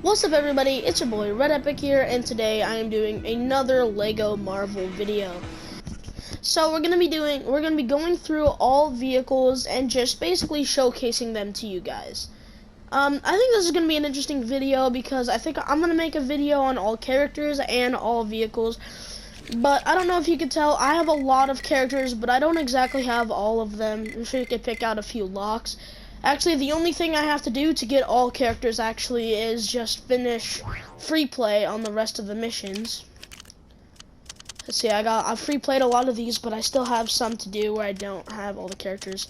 What's up everybody, it's your boy Red Epic here, and today I am doing another Lego Marvel video. So we're gonna be going through all vehicles and just basically showcasing them to you guys. I think this is gonna be an interesting video because I think I'm gonna make a video on all characters and all vehicles. But I don't know if you could tell, I have a lot of characters, but I don't exactly have all of them. I'm sure you could pick out a few locks. Actually, the only thing I have to do to get all characters actually is just finish free play on the rest of the missions. Let's see, I've free played a lot of these, but I still have some to do where I don't have all the characters.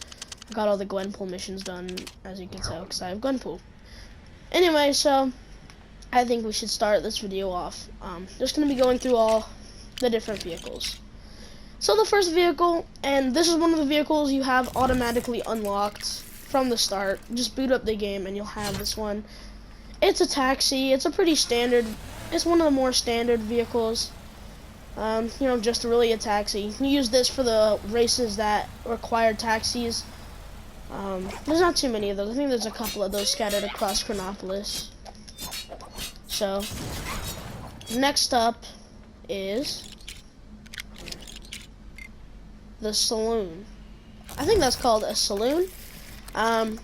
I got all the Gwenpool missions done, as you can tell, because I have Gwenpool. Anyway, so I think we should start this video off. Just going to be going through all the different vehicles. So the first vehicle, and this is one of the vehicles you have automatically unlocked from the start. Just boot up the game and you'll have this one. It's a taxi. It's a pretty standard, it's one of the more standard vehicles. You know, just really a taxi. You use this for the races that require taxis. There's not too many of those. I think there's a couple of those scattered across Chronopolis. So next up is the saloon. I think that's called a saloon.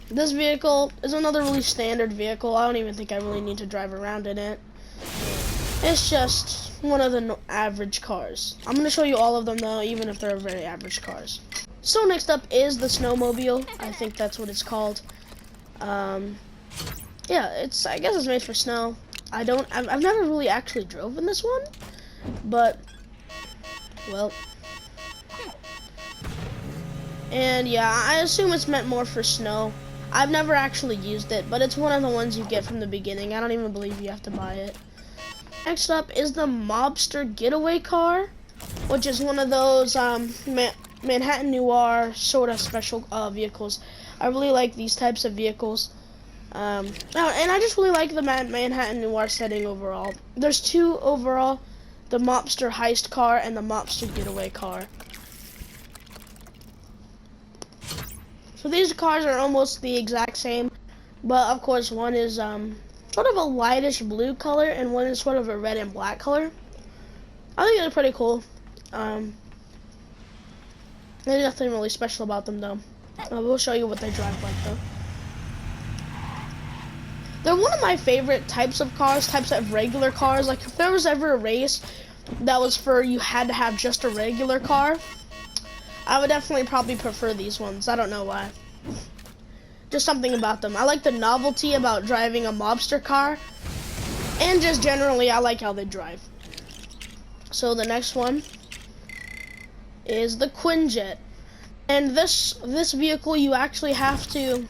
This vehicle is another really standard vehicle. I don't even think I really need to drive around in it. It's just one of the average cars. I'm going to show you all of them though, even if they're very average cars. So next up is the snowmobile. I think that's what it's called. Yeah, I guess it's made for snow. I've never really actually drove in this one, but, well. And yeah, I assume it's meant more for snow. I've never actually used it, but it's one of the ones you get from the beginning. I don't even believe you have to buy it. Next up is the mobster getaway car, which is one of those Manhattan Noir sort of special vehicles. I really like these types of vehicles. And I just really like the Manhattan Noir setting overall. There's two overall, the mobster heist car and the mobster getaway car. So these cars are almost the exact same, but of course one is sort of a lightish blue color and one is sort of a red and black color. I think they're pretty cool. There's nothing really special about them though. We'll show you what they drive like though. They're one of my favorite types of cars, types of regular cars. Like if there was ever a race that was for you had to have just a regular car, I would definitely probably prefer these ones. I don't know why. Just something about them. I like the novelty about driving a mobster car. And just generally, I like how they drive. So the next one is the Quinjet. And this vehicle you actually have to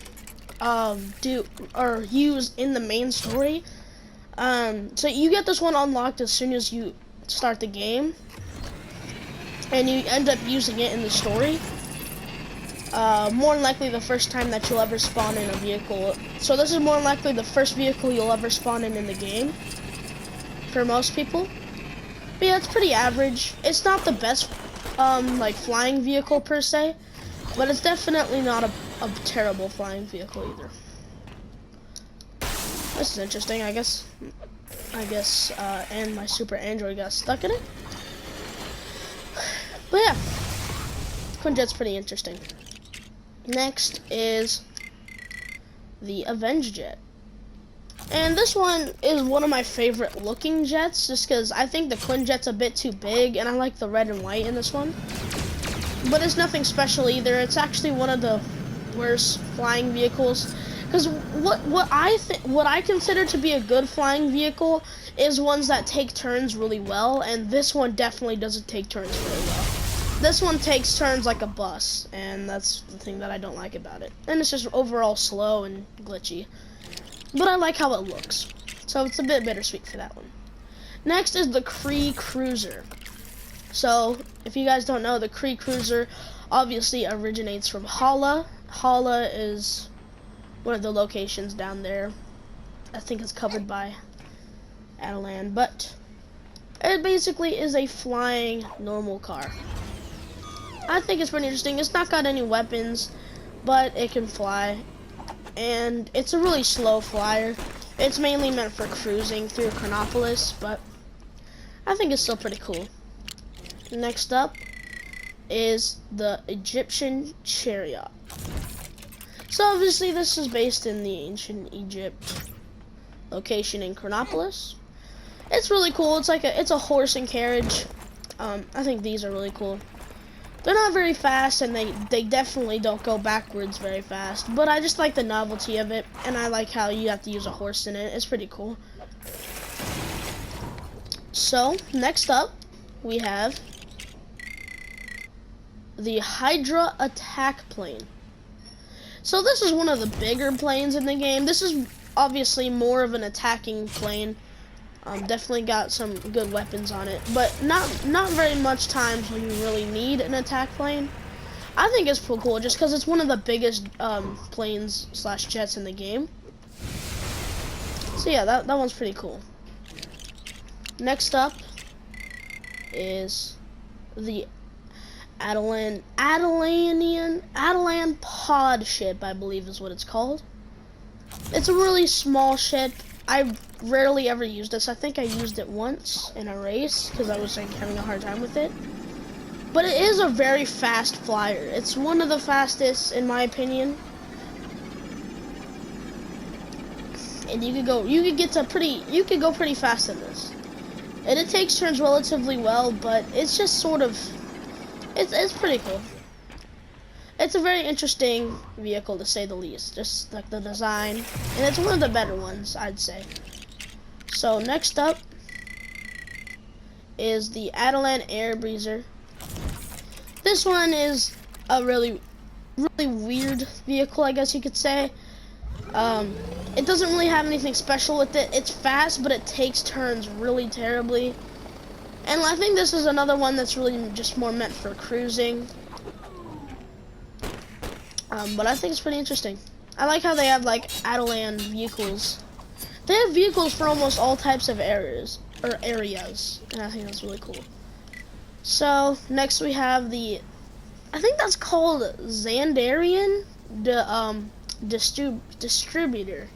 use in the main story. So you get this one unlocked as soon as you start the game. And you end up using it in the story. More than likely the first time that you'll ever spawn in a vehicle. So this is more than likely the first vehicle you'll ever spawn in the game. For most people. But yeah, it's pretty average. It's not the best like flying vehicle per se. But it's definitely not a terrible flying vehicle either. This is interesting, I guess, and my Super Android got stuck in it. But yeah, Quinjet's pretty interesting. Next is the Avenge Jet. And this one is one of my favorite looking jets, just because I think the Quinjet's a bit too big, and I like the red and white in this one. But it's nothing special either. It's actually one of the worst flying vehicles. Because what I consider to be a good flying vehicle is ones that take turns really well, and this one definitely doesn't take turns very well. This one takes turns like a bus, and that's the thing that I don't like about it. And it's just overall slow and glitchy. But I like how it looks. So it's a bit bittersweet for that one. Next is the Kree Cruiser. So, if you guys don't know, the Kree Cruiser obviously originates from Hala. Hala is one of the locations down there. I think it's covered by Adelan, but it basically is a flying normal car. I think it's pretty interesting. It's not got any weapons, but it can fly. And it's a really slow flyer. It's mainly meant for cruising through Chronopolis, but I think it's still pretty cool. Next up is the Egyptian chariot. So obviously this is based in the ancient Egypt location in Chronopolis. It's really cool. It's a horse and carriage. I think these are really cool. They're not very fast, and they definitely don't go backwards very fast, but I just like the novelty of it, and I like how you have to use a horse in it. It's pretty cool. So next up we have the Hydra attack plane. So this is one of the bigger planes in the game. This is obviously more of an attacking plane. Definitely got some good weapons on it, but not very much times when you really need an attack plane. I think it's pretty cool just because it's one of the biggest planes / jets in the game. So yeah, that one's pretty cool. Next up is the Atalan pod ship, I believe is what it's called. It's a really small ship. I rarely ever used this. I think I used it once in a race because I was having a hard time with it. But it is a very fast flyer. It's one of the fastest in my opinion. And you could go pretty fast in this. And it takes turns relatively well, but it's just sort of it's pretty cool. It's a very interesting vehicle to say the least, just like the design, and it's one of the better ones, I'd say. So next up is the Atalan Air Breezer. This one is a really weird vehicle, I guess you could say. It doesn't really have anything special with it. It's fast, but it takes turns really terribly. And I think this is another one that's really just more meant for cruising. But I think it's pretty interesting. I like how they have like Atalan vehicles. They have vehicles for almost all types of areas, and I think that's really cool. So next we have the, I think that's called Xandarian distributor.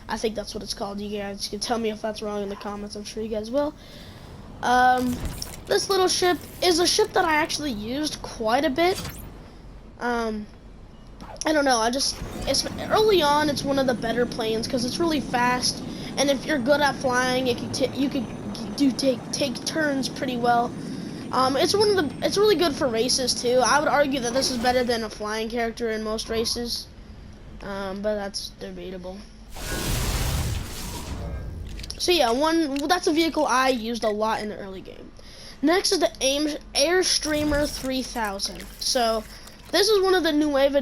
I think that's what it's called. You guys can tell me if that's wrong in the comments. I'm sure you guys will. This little ship is a ship that I actually used quite a bit. I don't know, it's early on, it's one of the better planes because it's really fast, and if you're good at flying, you could take turns pretty well. It's really good for races too. I would argue that this is better than a flying character in most races, but that's debatable. So yeah, that's a vehicle I used a lot in the early game. Next is the Airstreamer 3000. So this is one of the Nueva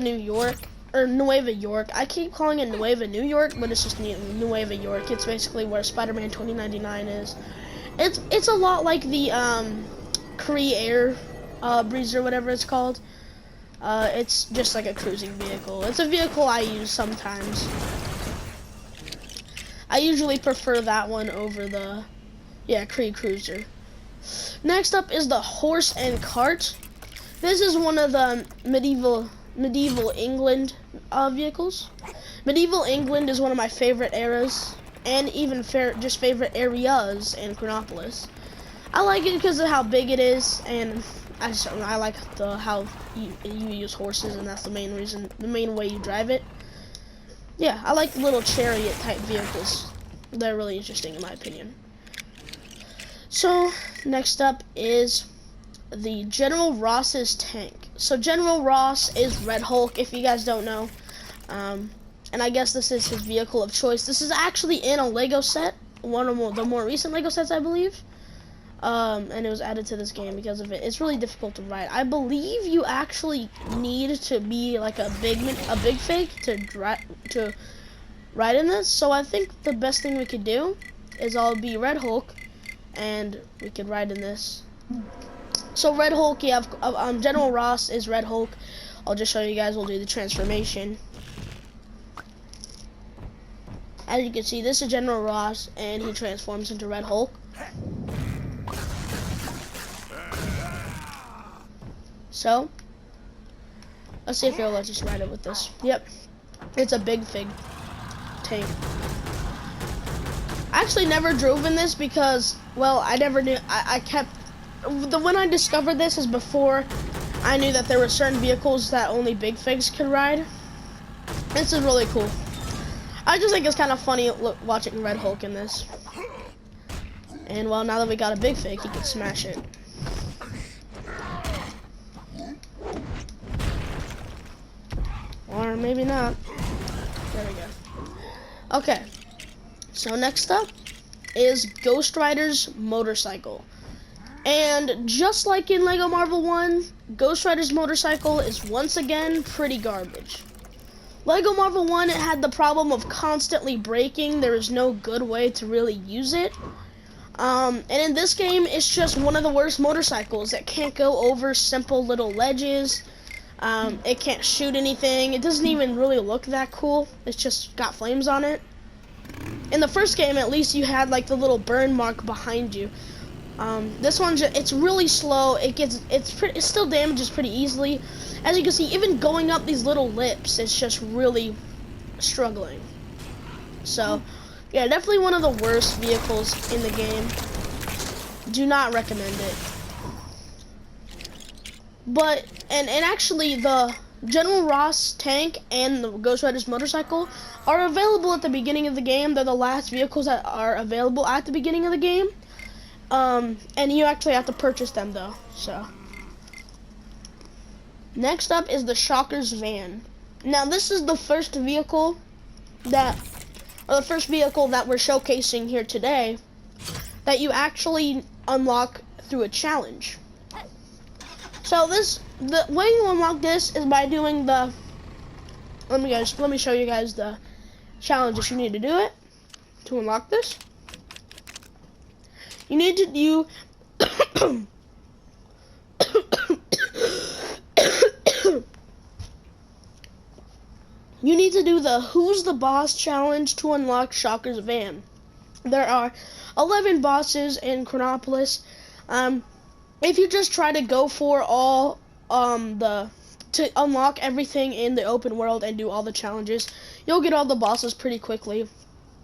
York. I keep calling it Nueva New York, but it's just Nueva York. It's basically where Spider-Man 2099 is. It's a lot like the Kree Air Breezer, whatever it's called. It's just like a cruising vehicle. It's a vehicle I use sometimes. I usually prefer that one over the Kree Cruiser. Next up is the Horse and Cart. This is one of the medieval England vehicles. Medieval England is one of my favorite eras, and even just favorite areas in Chronopolis. I like it because of how big it is, and I like how you use horses, and that's the main way you drive it. Yeah, I like little chariot type vehicles. They're really interesting in my opinion. So next up is the General Ross's tank. So General Ross is Red Hulk, if you guys don't know. And I guess this is his vehicle of choice. This is actually in a Lego set, one of the more recent Lego sets, I believe. And it was added to this game because of it. It's really difficult to ride. I believe you actually need to be like a big fig to ride in this. So I think the best thing we could do is I'll be Red Hulk, and we could ride in this. So Red Hulk, you have General Ross is Red Hulk. I'll just show you guys. We'll do the transformation. As you can see, this is General Ross, and he transforms into Red Hulk. So, let's see if he'll let us ride it with this. Yep, it's a big fig tank. I actually never drove in this because, well, I never knew. When I discovered this is before I knew that there were certain vehicles that only big figs could ride. This is really cool. I just think it's kind of funny watching Red Hulk in this. And well, now that we got a big fig, he can smash it. Or maybe not. There we go. Okay. So next up is Ghost Rider's motorcycle. And just like in Lego Marvel 1, Ghost Rider's motorcycle is once again pretty garbage. Lego Marvel 1, it had the problem of constantly breaking. There is no good way to really use it. And in this game, it's just one of the worst motorcycles. It can't go over simple little ledges. It can't shoot anything. It doesn't even really look that cool. It's just got flames on it. In the first game, at least you had like the little burn mark behind you. This one, it's really slow. It still damages pretty easily. As you can see, even going up these little lips, it's just really struggling. So, yeah, definitely one of the worst vehicles in the game. Do not recommend it. But, and actually, the General Ross tank and the Ghost Rider's motorcycle are available at the beginning of the game. They're the last vehicles that are available at the beginning of the game. And you actually have to purchase them though, so. Next up is the Shocker's van. Now this is the first vehicle that we're showcasing here today that you actually unlock through a challenge. So the way you unlock this is by doing the, let me show you guys the challenges you need to do it to unlock this. You need to do you need to do the Who's the Boss challenge to unlock Shocker's van. There are 11 bosses in Chronopolis. If you just try to go for all to unlock everything in the open world and do all the challenges, you'll get all the bosses pretty quickly.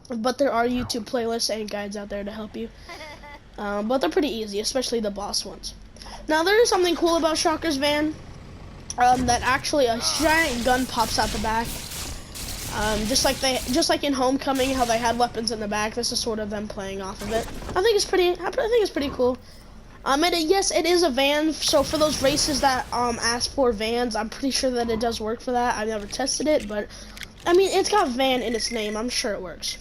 But there are YouTube playlists and guides out there to help you. But they're pretty easy, especially the boss ones. Now there is something cool about Shocker's van, that actually a giant gun pops out the back. Just like in Homecoming, how they had weapons in the back. This is sort of them playing off of it. I think it's pretty cool. Yes, it is a van. So for those races that ask for vans, I'm pretty sure that it does work for that. I've never tested it, but I mean it's got van in its name. I'm sure it works.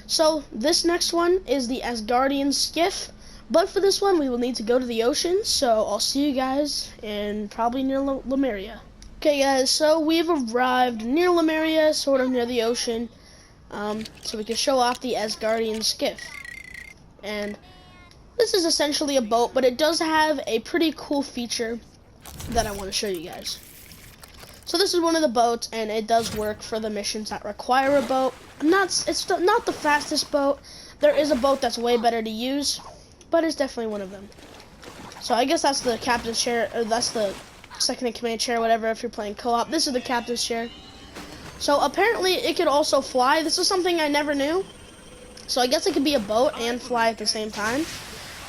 So this next one is the Asgardian skiff, but for this one we will need to go to the ocean, so I'll see you guys in probably near Lemuria. Okay guys, so we've arrived near Lemuria, sort of near the ocean, so we can show off the Asgardian skiff. And this is essentially a boat, but it does have a pretty cool feature that I want to show you guys. So this is one of the boats, and it does work for the missions that require a boat. It's not the fastest boat. There is a boat that's way better to use, but it's definitely one of them. So I guess that's the captain's chair, or that's the second in command chair, whatever, if you're playing co-op. This is the captain's chair. So apparently it could also fly. This is something I never knew. So I guess it could be a boat and fly at the same time.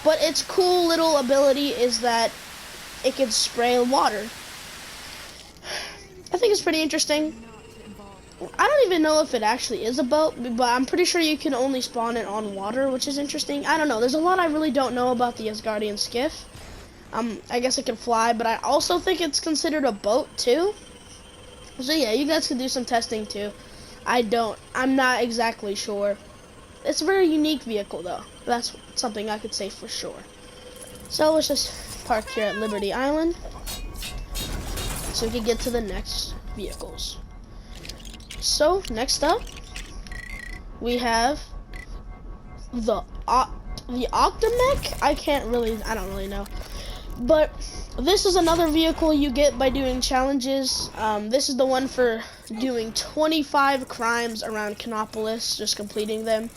But its cool little ability is that it can spray water. I think it's pretty interesting. I don't even know if it actually is a boat, but I'm pretty sure you can only spawn it on water, which is interesting. I don't know. There's a lot I really don't know about the Asgardian skiff. I guess it can fly, but I also think it's considered a boat too. So yeah, you guys can do some testing too. I'm not exactly sure. It's a very unique vehicle though. That's something I could say for sure. So let's just park here at Liberty Island, so we can get to the next vehicles. So next up, we have the Octomech. I don't really know, but this is another vehicle you get by doing challenges. This is the one for doing 25 crimes around Chronopolis, just completing them.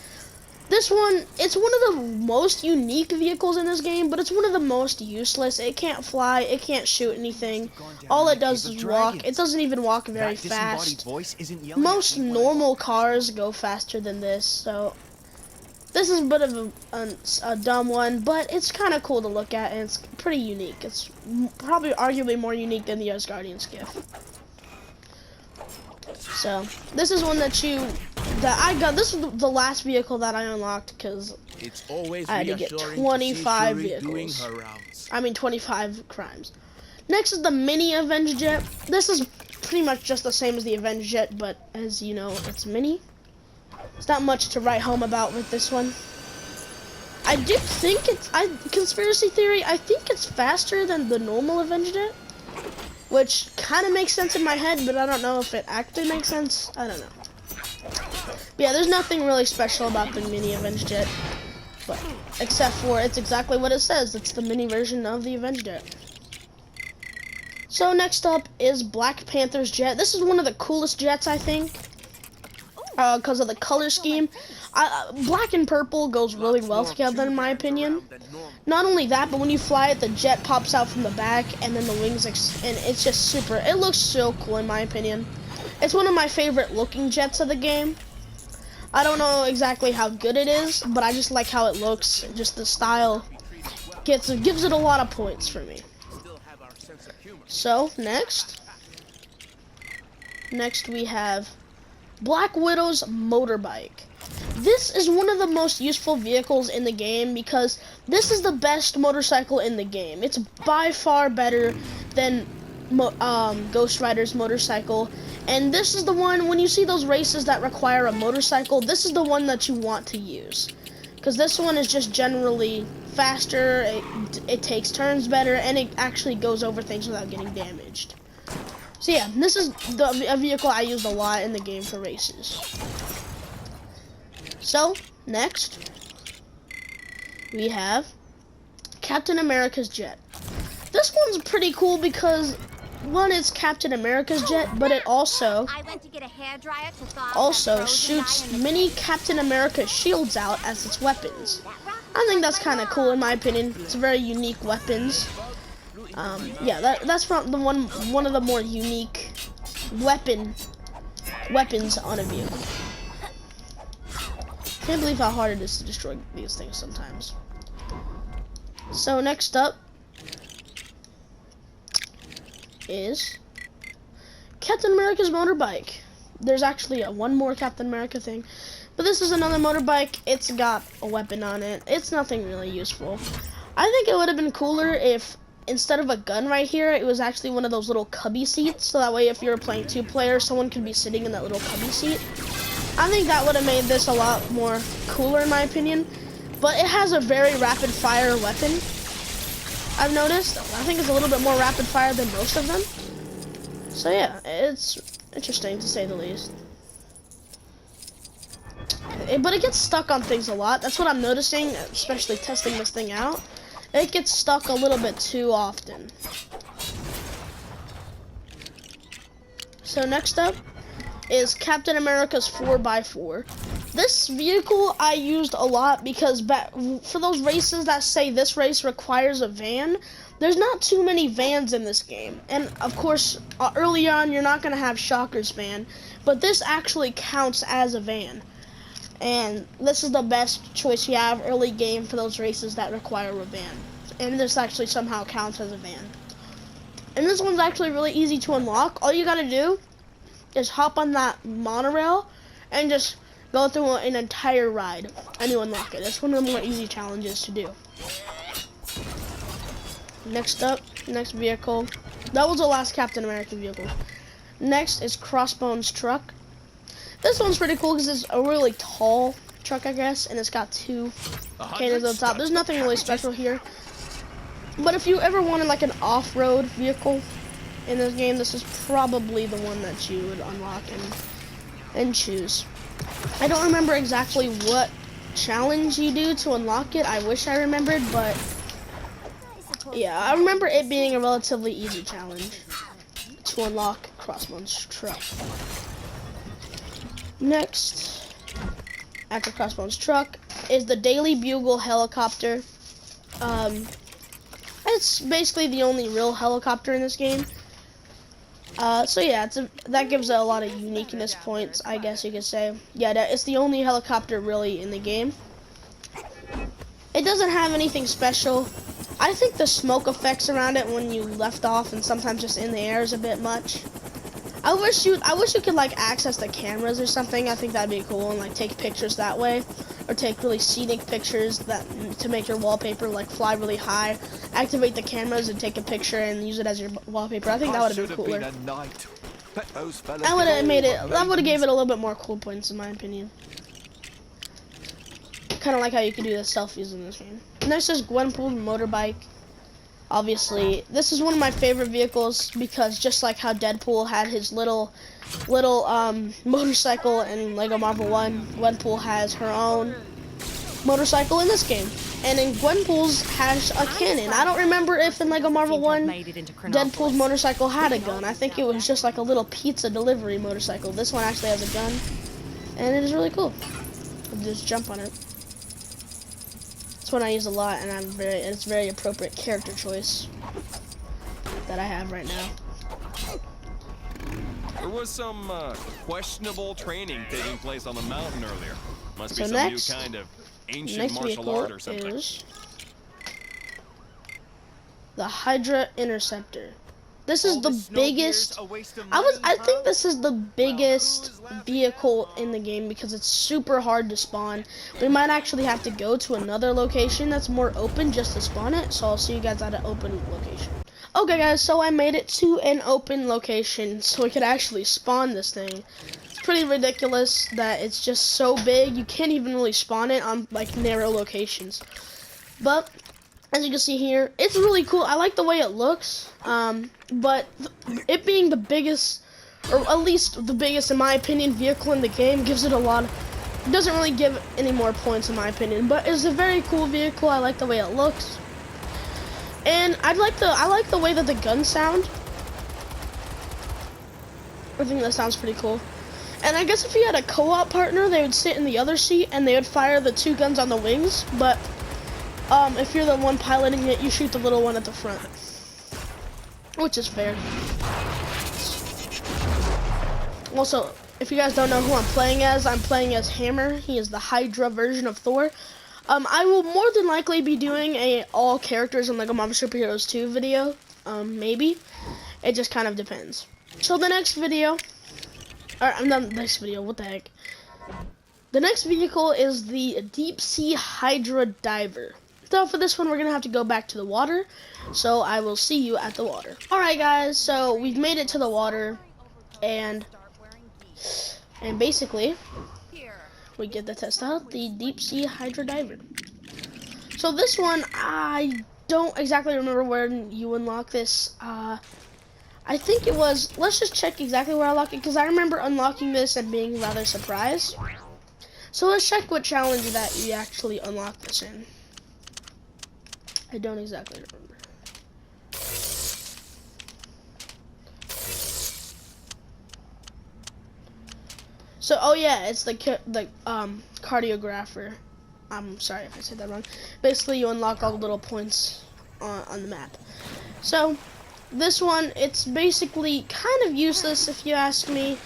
This one, it's one of the most unique vehicles in this game, but it's one of the most useless. It can't fly, it can't shoot anything. All it does is walk. It doesn't even walk very fast. Most normal cars go faster than this, so This is a bit of a dumb one, but it's kind of cool to look at, and it's pretty unique. It's probably arguably more unique than the Asgardian skiff. So this is one that I got. This was the last vehicle that I unlocked because I had to get 25 vehicles. I mean 25 crimes. Next is the mini Avenge Jet. This is pretty much just the same as the Avenge Jet, but as you know, it's mini. It's not much to write home about with this one. I do think conspiracy theory, I think it's faster than the normal Avenge Jet, which kind of makes sense in my head, but I don't know if it actually makes sense. I don't know. But yeah, there's nothing really special about the mini Avenge Jet, but except for it's exactly what it says. It's the mini version of the Avenge Jet. So next up is Black Panther's jet. This is one of the coolest jets, I think, because of the color scheme. Black and purple goes really well together, in my opinion. Not only that, but when you fly it, the jet pops out from the back, and then the wings, and it's just super. It looks so cool, in my opinion. It's one of my favorite looking jets of the game. I don't know exactly how good it is, but I just like how it looks. Just the style gives it a lot of points for me. So next we have Black Widow's motorbike. This is one of the most useful vehicles in the game because this is the best motorcycle in the game. It's by far better than Ghost Rider's motorcycle. And this is the one, when you see those races that require a motorcycle, this is the one that you want to use. Because this one is just generally faster, it takes turns better, and it actually goes over things without getting damaged. So yeah, this is a vehicle I used a lot in the game for races. So, next, we have Captain America's jet. This one's pretty cool because, one, it's Captain America's jet, but it also shoots many Captain America shields out as its weapons. I think that's kind of cool in my opinion. It's very unique weapons. Yeah, that's from one of the more unique weapons on a vehicle. Can't believe how hard it is to destroy these things sometimes. So next up is Captain America's motorbike. There's actually one more Captain America thing, but this is another motorbike. It's got a weapon on it. It's nothing really useful. I think it would have been cooler if instead of a gun right here, it was actually one of those little cubby seats, so that way if you were playing 2 players, someone could be sitting in that little cubby seat. I think that would have made this a lot more cooler in my opinion, but it has a very rapid fire weapon. I've noticed. I think it's a little bit more rapid fire than most of them. So yeah, it's interesting to say the least. But it gets stuck on things a lot. That's what I'm noticing, especially testing this thing out. It gets stuck a little bit too often. So next up is Captain America's 4x4. This vehicle I used a lot because for those races that say this race requires a van, there's not too many vans in this game. And of course, early on you're not going to have Shocker's van, but this actually counts as a van. And this is the best choice you have early game for those races that require a van. And this actually somehow counts as a van. And this one's actually really easy to unlock. All you gotta do is hop on that monorail and just go through an entire ride and you unlock it. It's one of the more easy challenges to do. Next up, next vehicle. That was the last Captain America vehicle. Next is Crossbone's truck. This one's pretty cool because it's a really tall truck, I guess, and it's got 2 cannons on top. There's nothing really special here. But if you ever wanted like an off-road vehicle in this game, this is probably the one that you would unlock and choose. I don't remember exactly what challenge you do to unlock it. I wish I remembered, but yeah, I remember it being a relatively easy challenge to unlock Crossbone's truck. Next, after Crossbone's truck, is the Daily Bugle helicopter. It's basically the only real helicopter in this game. So yeah, that gives it a lot of uniqueness points, I guess you could say. Yeah, it's the only helicopter really in the game. It doesn't have anything special. I think the smoke effects around it when you left off and sometimes just in the air is a bit much. I wish you could like access the cameras or something. I think that'd be cool and like take pictures that way, or take really scenic pictures that to make your wallpaper like fly really high. Activate the cameras and take a picture and use it as your wallpaper. I think that would have been cooler. That would have made it. That would have gave it a little bit more cool points in my opinion. Kind of like how you can do the selfies in this game. Next is Gwenpool's motorbike. Obviously, this is one of my favorite vehicles because just like how Deadpool had his little motorcycle in Lego Marvel 1, Gwenpool has her own motorcycle in this game. And in Gwenpool's has a cannon. I don't remember if in Lego Marvel 1 Deadpool's motorcycle had a gun. I think it was just like a little pizza delivery motorcycle. This one actually has a gun, and it is really cool. I'll just jump on it. One I use a lot, and it's very appropriate character choice that I have right now. There was some questionable training taking place on the mountain earlier. Must be So some next, new kind of ancient next martial vehicle art or something. is the Hydra Interceptor. This is the biggest. I think this is the biggest vehicle in the game because it's super hard to spawn. We might actually have to go to another location that's more open just to spawn it. So I'll see you guys at an open location. Okay, guys. So I made it to an open location so we could actually spawn this thing. It's pretty ridiculous that it's just so big you can't even really spawn it on like narrow locations. But as you can see here, it's really cool. I like the way it looks, but it being the biggest, or at least the biggest in my opinion, vehicle in the game gives it a lot. It doesn't really give any more points in my opinion, but it's a very cool vehicle. I like the way it looks, and I like the way that the guns sound. I think that sounds pretty cool. And I guess if you had a co-op partner, they would sit in the other seat and they would fire the two guns on the wings, but if you're the one piloting it, you shoot the little one at the front, which is fair. Also, if you guys don't know who I'm playing as Hammer. He is the Hydra version of Thor. I will more than likely be doing a all characters in Lego Marvel Superheroes 2 video. Maybe. It just kind of depends. So the next video, or not the next video, what the heck? The next vehicle is the Deep Sea Hydra Diver. So for this one, we're gonna have to go back to the water. So I will see you at the water. All right, guys. So we've made it to the water, and basically we get to test out the Deep Sea Hydra Diver. So this one, I don't exactly remember where you unlock this. I think it was. Let's just check exactly where I unlocked it because I remember unlocking this and being rather surprised. So let's check what challenge that you actually unlock this in. I don't exactly remember. So, oh yeah, it's the cartographer. I'm sorry if I said that wrong. Basically, you unlock all the little points on the map. So, this one, it's basically kind of useless if you ask me,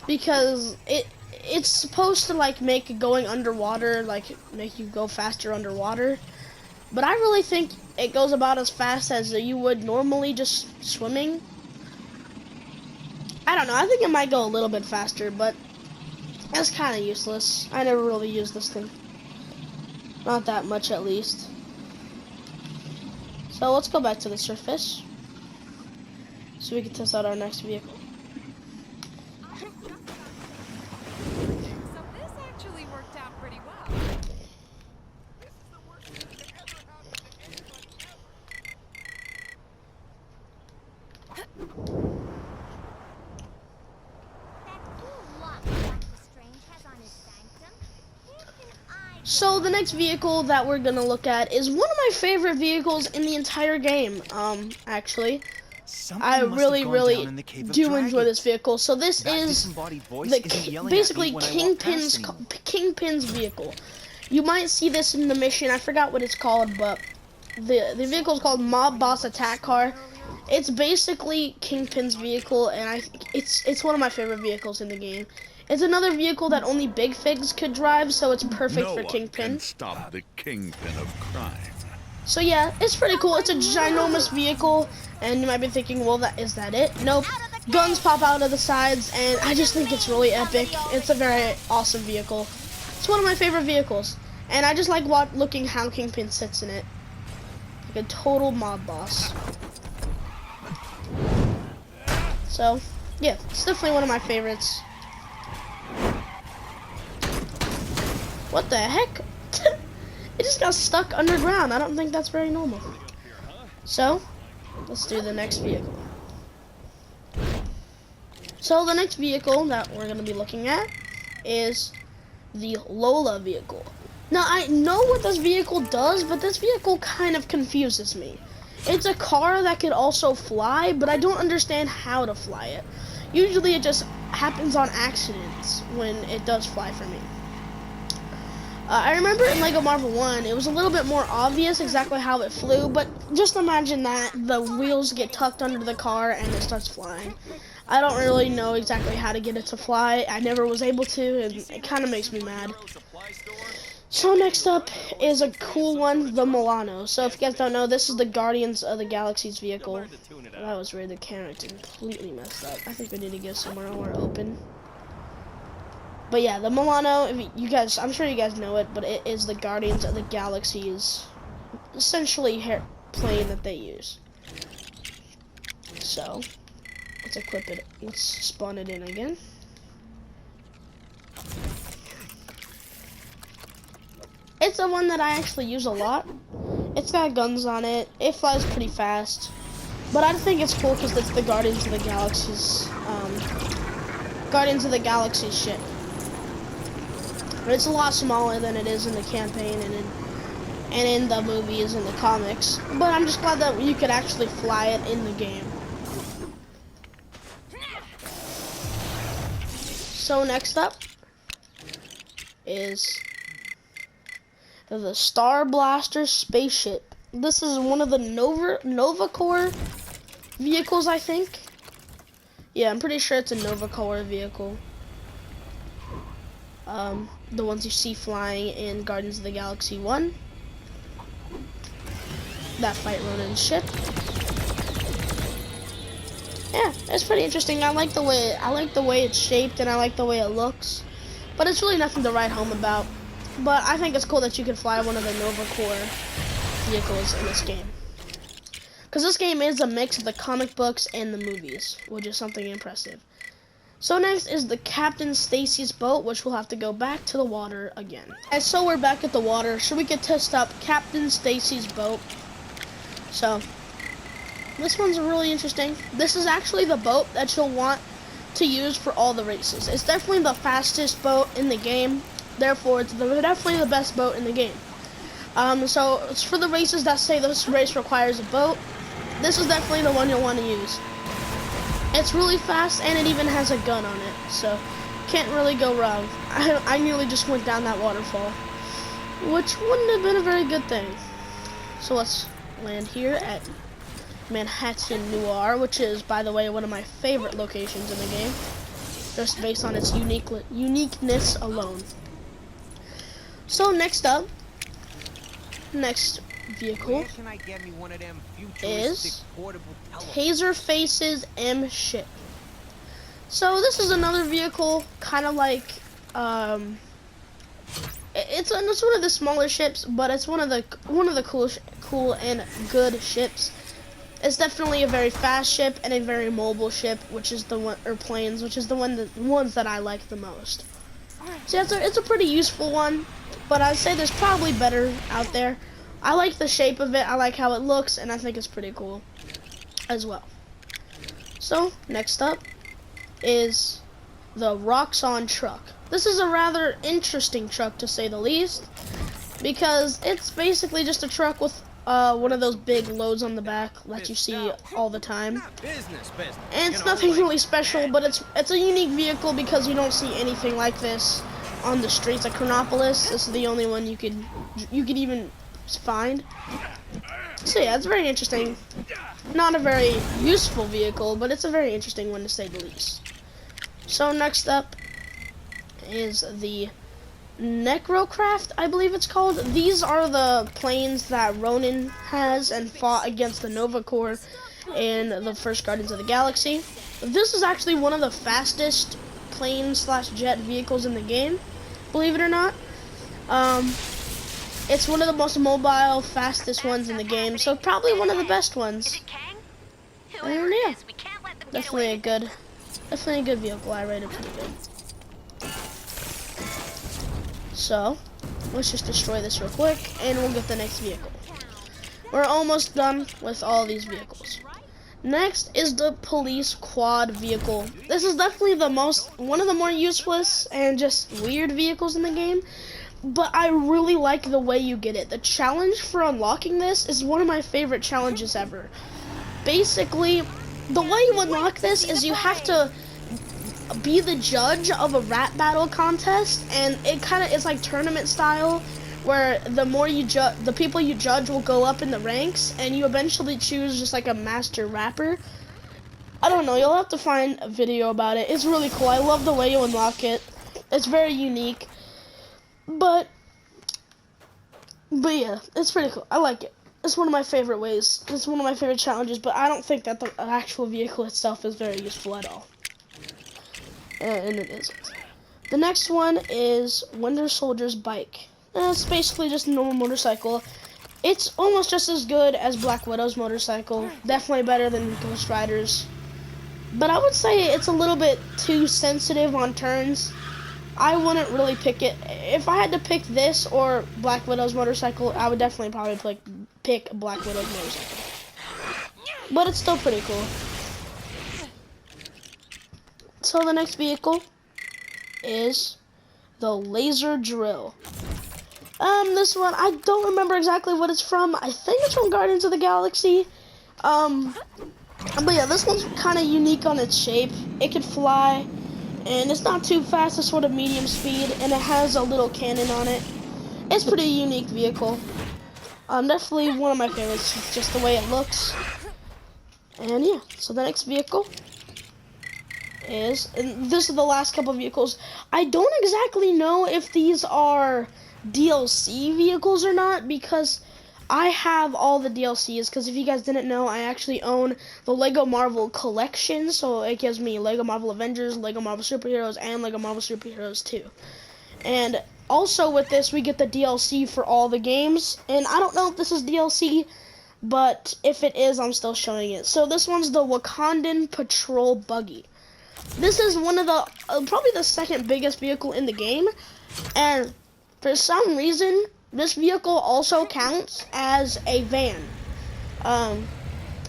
because it's supposed to like make going underwater, like make you go faster underwater. But I really think it goes about as fast as you would normally just swimming. I don't know. I think it might go a little bit faster, but that's kind of useless. I never really used this thing. Not that much, at least. So let's go back to the surface so we can test out our next vehicle. So this actually worked out pretty well. So the next vehicle that we're gonna look at is one of my favorite vehicles in the entire game. Actually, I really do enjoy this vehicle. So this is basically Kingpin's vehicle. You might see this in the mission. I forgot what it's called, but the vehicle is called Mob Boss Attack Car. It's basically Kingpin's vehicle, and it's one of my favorite vehicles in the game. It's another vehicle that only big figs could drive, so it's perfect No for one Kingpin. can stop the kingpin of crime. So yeah, it's pretty cool. It's a ginormous vehicle, and you might be thinking, well, is that it? Nope. Guns pop out of the sides, and I just think it's really epic. It's a very awesome vehicle. It's one of my favorite vehicles, and I just like looking how Kingpin sits in it. Like a total mob boss. So, yeah, it's definitely one of my favorites. What the heck? It just got stuck underground. I don't think that's very normal. So, let's do the next vehicle. So, the next vehicle that we're going to be looking at is the Lola vehicle. Now, I know what this vehicle does, but this vehicle kind of confuses me. It's a car that could also fly, but I don't understand how to fly it. Usually it just happens on accidents when it does fly for me. I remember in LEGO Marvel 1, it was a little bit more obvious exactly how it flew, but just imagine that the wheels get tucked under the car and it starts flying. I don't really know exactly how to get it to fly. I never was able to, and it kind of makes me mad. So next up is a cool one, the Milano. So if you guys don't know, this is the Guardians of the Galaxy's vehicle. That was weird, the camera completely messed up. I think we need to get somewhere more open. But yeah, the Milano, you guys, I'm sure you guys know it, but it is the Guardians of the Galaxy's essentially plane that they use. So, let's equip it. Let's spawn it in again. It's the one that I actually use a lot. It's got guns on it. It flies pretty fast. But I think it's cool because it's the Guardians of the Galaxy's ship. But it's a lot smaller than it is in the campaign and in the movies and the comics. But I'm just glad that you could actually fly it in the game. So next up is the Star Blaster spaceship. This is one of the Nova Corps vehicles, I think. Yeah, I'm pretty sure it's a Nova Corps vehicle. The ones you see flying in Guardians of the Galaxy 1. That fight Ronan's ship. Yeah, it's pretty interesting. I like the way it's shaped and I like the way it looks. But it's really nothing to write home about. But I think it's cool that you can fly one of the Nova Corps vehicles in this game. Because this game is a mix of the comic books and the movies, which is something impressive. So next is the Captain Stacy's boat, which we'll have to go back to the water again. And so we're back at the water, so we can test up Captain Stacy's boat. So, this one's really interesting. This is actually the boat that you'll want to use for all the races. It's definitely the fastest boat in the game. Therefore, it's definitely the best boat in the game. So, it's for the races that say this race requires a boat. This is definitely the one you'll want to use. It's really fast, and it even has a gun on it, so can't really go wrong. I nearly just went down that waterfall, which wouldn't have been a very good thing. So let's land here at Manhattan Noir, which is, by the way, one of my favorite locations in the game, just based on its uniqueness alone. So next vehicle is Taserface's M ship. So this is another vehicle, kind of like it's one of the smaller ships, but it's one of the cool and good ships. It's definitely a very fast ship and a very mobile ship, which is the one, or planes, which is the ones that I like the most. So it's a pretty useful one, but I'd say there's probably better out there. I like the shape of it, I like how it looks, and I think it's pretty cool as well. So, next up is the Roxxon truck. This is a rather interesting truck, to say the least, because it's basically just a truck with one of those big loads on the back that you see all the time. And it's nothing really special, but it's a unique vehicle because you don't see anything like this on the streets of Chronopolis. This is the only one you could even find. So yeah, it's very interesting. Not a very useful vehicle, but it's a very interesting one to say the least. So next up is the Necrocraft, I believe it's called. These are the planes that Ronin has and fought against the Nova Corps in the first Guardians of the Galaxy. This is actually one of the fastest plane/jet vehicles in the game, believe it or not. It's one of the most mobile, fastest ones in the game, so probably one of the best ones. And yeah, definitely a good vehicle. I rate it pretty good. So, let's just destroy this real quick, and we'll get the next vehicle. We're almost done with all these vehicles. Next is the police quad vehicle. This is definitely one of the more useless and just weird vehicles in the game, but I really like the way you get it. The challenge for unlocking this is one of my favorite challenges ever. Basically, the way you unlock this is you have to be the judge of a rap battle contest, and it's like tournament style, where the more you judge, the people you judge will go up in the ranks, and you eventually choose just like a master rapper. I don't know, you'll have to find a video about it. It's really cool. I love the way you unlock it. It's very unique, but yeah, it's pretty cool. I like it. It's one of my favorite ways. It's one of my favorite challenges, but I don't think that the actual vehicle itself is very useful at all. And it isn't. The next one is Winter Soldier's bike. It's basically just a normal motorcycle. It's almost just as good as Black Widow's motorcycle. Definitely better than Ghost Rider's. But I would say it's a little bit too sensitive on turns. I wouldn't really pick it. If I had to pick this or Black Widow's motorcycle, I would definitely probably pick Black Widow's motorcycle. But it's still pretty cool. So the next vehicle is the laser drill. This one, I don't remember exactly what it's from. I think it's from Guardians of the Galaxy. But yeah, this one's kind of unique on its shape. It can fly, and it's not too fast. It's sort of medium speed, and it has a little cannon on it. It's a pretty unique vehicle. Definitely one of my favorites, just the way it looks. And yeah, so the next vehicle is, and this is the last couple vehicles. I don't exactly know if these are DLC vehicles or not, because I have all the DLCs, because if you guys didn't know, I actually own the Lego Marvel collection, so it gives me Lego Marvel Avengers, Lego Marvel Superheroes, and Lego Marvel Superheroes 2. And also with this, we get the DLC for all the games, and I don't know if this is DLC, but if it is, I'm still showing it. So this one's the Wakandan Patrol Buggy. This is one of the, probably the second biggest vehicle in the game, and for some reason, this vehicle also counts as a van. I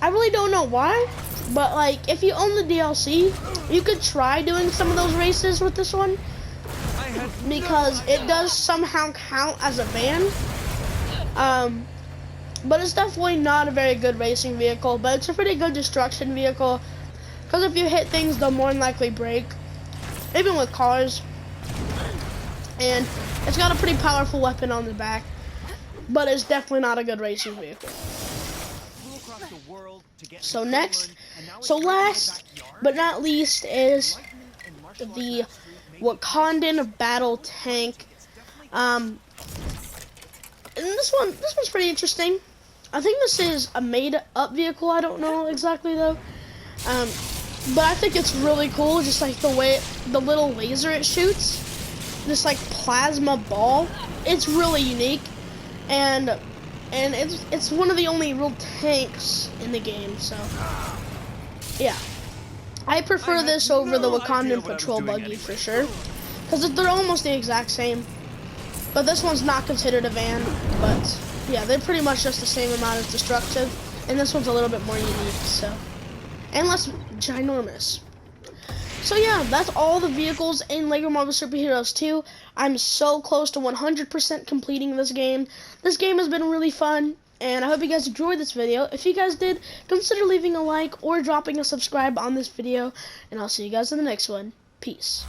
really don't know why, but like, if you own the DLC, you could try doing some of those races with this one, because it does somehow count as a van. But it's definitely not a very good racing vehicle, but it's a pretty good destruction vehicle, because if you hit things, they'll more than likely break, even with cars. And it's got a pretty powerful weapon on the back, but it's definitely not a good racing vehicle. So last but not least is the Wakandan Battle Tank. And this one's pretty interesting. I think this is a made-up vehicle. I don't know exactly though. But I think it's really cool, just like the little laser it shoots. This like plasma ball. It's really unique, and it's one of the only real tanks in the game. So yeah, I prefer this over the Wakandan Patrol Buggy for sure, because they're almost the exact same. But this one's not considered a van, but yeah, they're pretty much just the same amount of destructive, and this one's a little bit more unique, so, and less ginormous. So yeah, that's all the vehicles in Lego Marvel Superheroes 2. I'm so close to 100% completing this game. This game has been really fun, and I hope you guys enjoyed this video. If you guys did, consider leaving a like or dropping a subscribe on this video, and I'll see you guys in the next one. Peace.